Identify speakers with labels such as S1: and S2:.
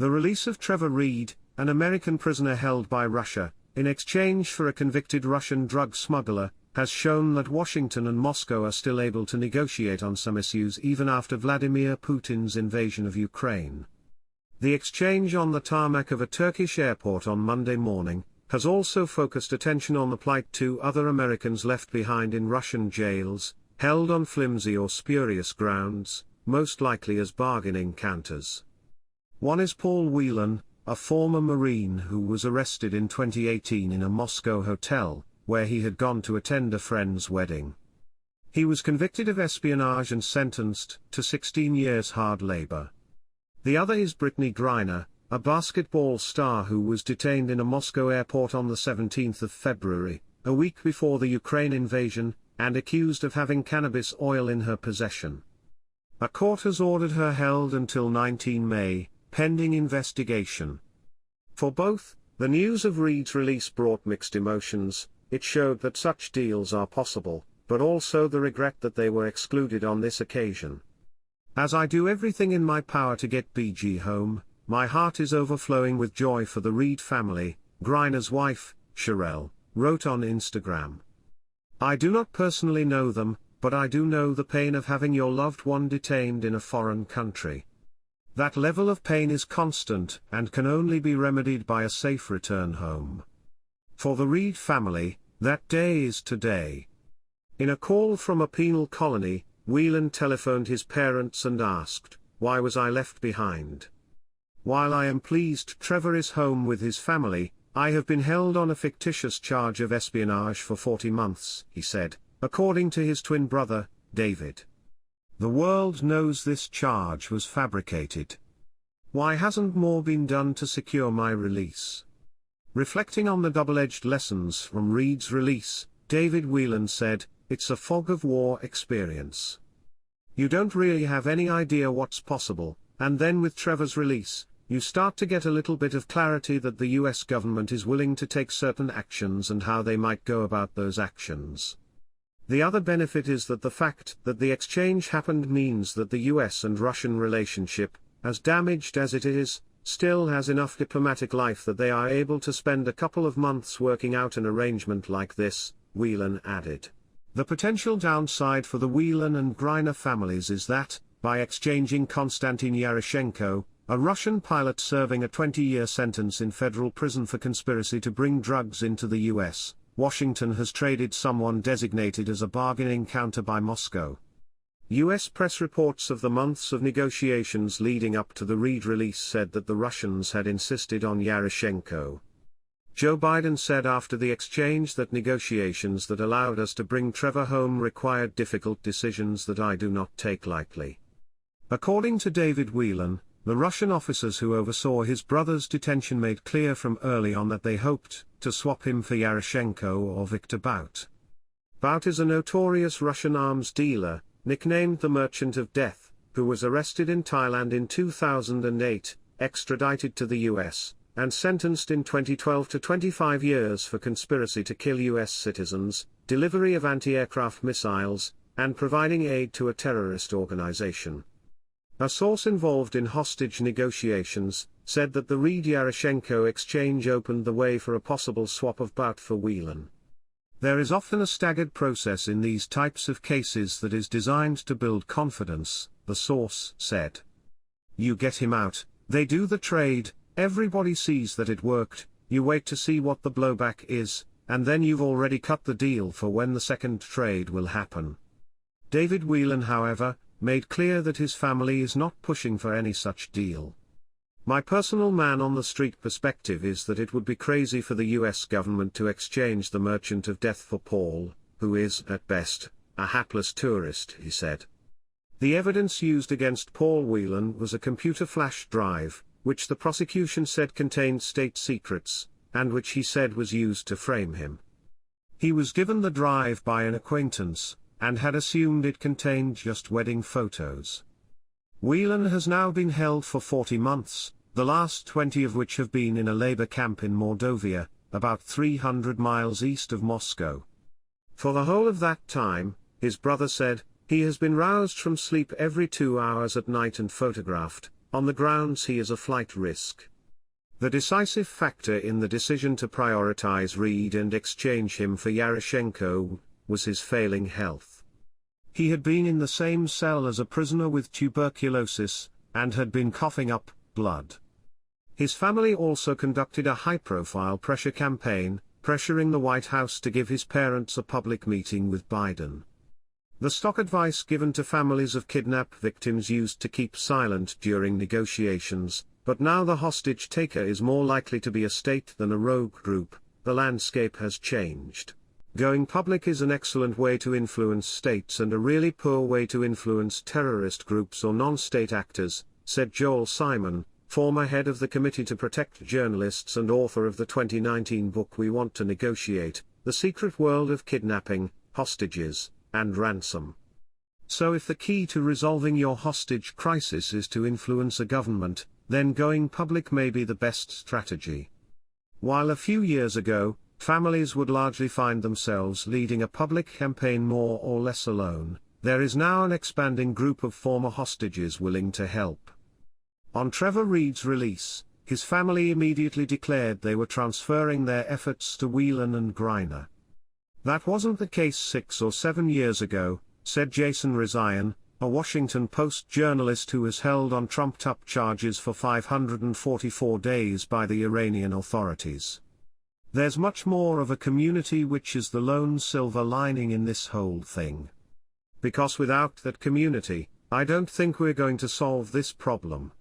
S1: The release of Trevor Reed, an American prisoner held by Russia, in exchange for a convicted Russian drug smuggler, has shown that Washington and Moscow are still able to negotiate on some issues even after Vladimir Putin's invasion of Ukraine. The exchange on the tarmac of a Turkish airport on Monday morning has also focused attention on the plight of 2 other Americans left behind in Russian jails, held on flimsy or spurious grounds, most likely as bargaining counters. One is Paul Whelan, a former Marine who was arrested in 2018 in a Moscow hotel, where he had gone to attend a friend's wedding. He was convicted of espionage and sentenced to 16 years hard labor. The other is Brittany Griner, a basketball star who was detained in a Moscow airport on the 17th of February, a week before the Ukraine invasion, and accused of having cannabis oil in her possession. A court has ordered her held until 19 May, pending investigation. For both, the news of Reed's release brought mixed emotions. It showed that such deals are possible, but also the regret that they were excluded on this occasion. As I do everything in my power to get BG home, my heart is overflowing with joy for the Reed family, Griner's wife, Sherelle, wrote on Instagram. I do not personally know them, but I do know the pain of having your loved one detained in a foreign country. That level of pain is constant and can only be remedied by a safe return home. For the Reed family, that day is today. In a call from a penal colony, Whelan telephoned his parents and asked, "Why was I left behind? While I am pleased Trevor is home with his family, I have been held on a fictitious charge of espionage for 40 months, he said, according to his twin brother, David. The world knows this charge was fabricated. Why hasn't more been done to secure my release?" Reflecting on the double-edged lessons from Reed's release, David Whelan said, "It's a fog of war experience. You don't really have any idea what's possible, and then with Trevor's release, you start to get a little bit of clarity that the US government is willing to take certain actions and how they might go about those actions. The other benefit is that the fact that the exchange happened means that the US and Russian relationship, as damaged as it is, still has enough diplomatic life that they are able to spend a couple of months working out an arrangement like this," Whelan added. The potential downside for the Whelan and Griner families is that, by exchanging Konstantin Yaroshenko, a Russian pilot serving a 20-year sentence in federal prison for conspiracy to bring drugs into the US, Washington has traded someone designated as a bargaining counter by Moscow. US press reports of the months of negotiations leading up to the Reed release said that the Russians had insisted on Yaroshenko. Joe Biden said after the exchange that negotiations that allowed us to bring Trevor home required difficult decisions that I do not take lightly. According to David Whelan, the Russian officers who oversaw his brother's detention made clear from early on that they hoped to swap him for Yaroshenko or Viktor Bout. Bout is a notorious Russian arms dealer, nicknamed the Merchant of Death, who was arrested in Thailand in 2008, extradited to the US, and sentenced in 2012 to 25 years for conspiracy to kill US citizens, delivery of anti-aircraft missiles, and providing aid to a terrorist organization. A source involved in hostage negotiations said that the Reed-Yaroshenko exchange opened the way for a possible swap of Bout for Whelan. There is often a staggered process in these types of cases that is designed to build confidence, the source said. You get him out, they do the trade, everybody sees that it worked, you wait to see what the blowback is, and then you've already cut the deal for when the second trade will happen. David Whelan, however, made clear that his family is not pushing for any such deal. My personal man-on-the-street perspective is that it would be crazy for the US government to exchange the Merchant of Death for Paul, who is, at best, a hapless tourist, he said. The evidence used against Paul Whelan was a computer flash drive, which the prosecution said contained state secrets, and which he said was used to frame him. He was given the drive by an acquaintance, and had assumed it contained just wedding photos. Whelan has now been held for 40 months, the last 20 of which have been in a labor camp in Mordovia, about 300 miles east of Moscow. For the whole of that time, his brother said, he has been roused from sleep every 2 hours at night and photographed, on the grounds he is a flight risk. The decisive factor in the decision to prioritize Reed and exchange him for Yaroshenko was his failing health. He had been in the same cell as a prisoner with tuberculosis, and had been coughing up blood. His family also conducted a high-profile pressure campaign, pressuring the White House to give his parents a public meeting with Biden. The stock advice given to families of kidnap victims used to keep silent during negotiations, but now the hostage taker is more likely to be a state than a rogue group. The landscape has changed. Going public is an excellent way to influence states and a really poor way to influence terrorist groups or non-state actors, said Joel Simon, former head of the Committee to Protect Journalists and author of the 2019 book We Want to Negotiate, The Secret World of Kidnapping, Hostages, and Ransom. So if the key to resolving your hostage crisis is to influence a government, then going public may be the best strategy. While a few years ago, families would largely find themselves leading a public campaign more or less alone, there is now an expanding group of former hostages willing to help. On Trevor Reed's release, his family immediately declared they were transferring their efforts to Whelan and Griner. That wasn't the case 6 or 7 years ago, said Jason Rezaian, a Washington Post journalist who was held on trumped-up charges for 544 days by the Iranian authorities. There's much more of a community, which is the lone silver lining in this whole thing. Because without that community, I don't think we're going to solve this problem.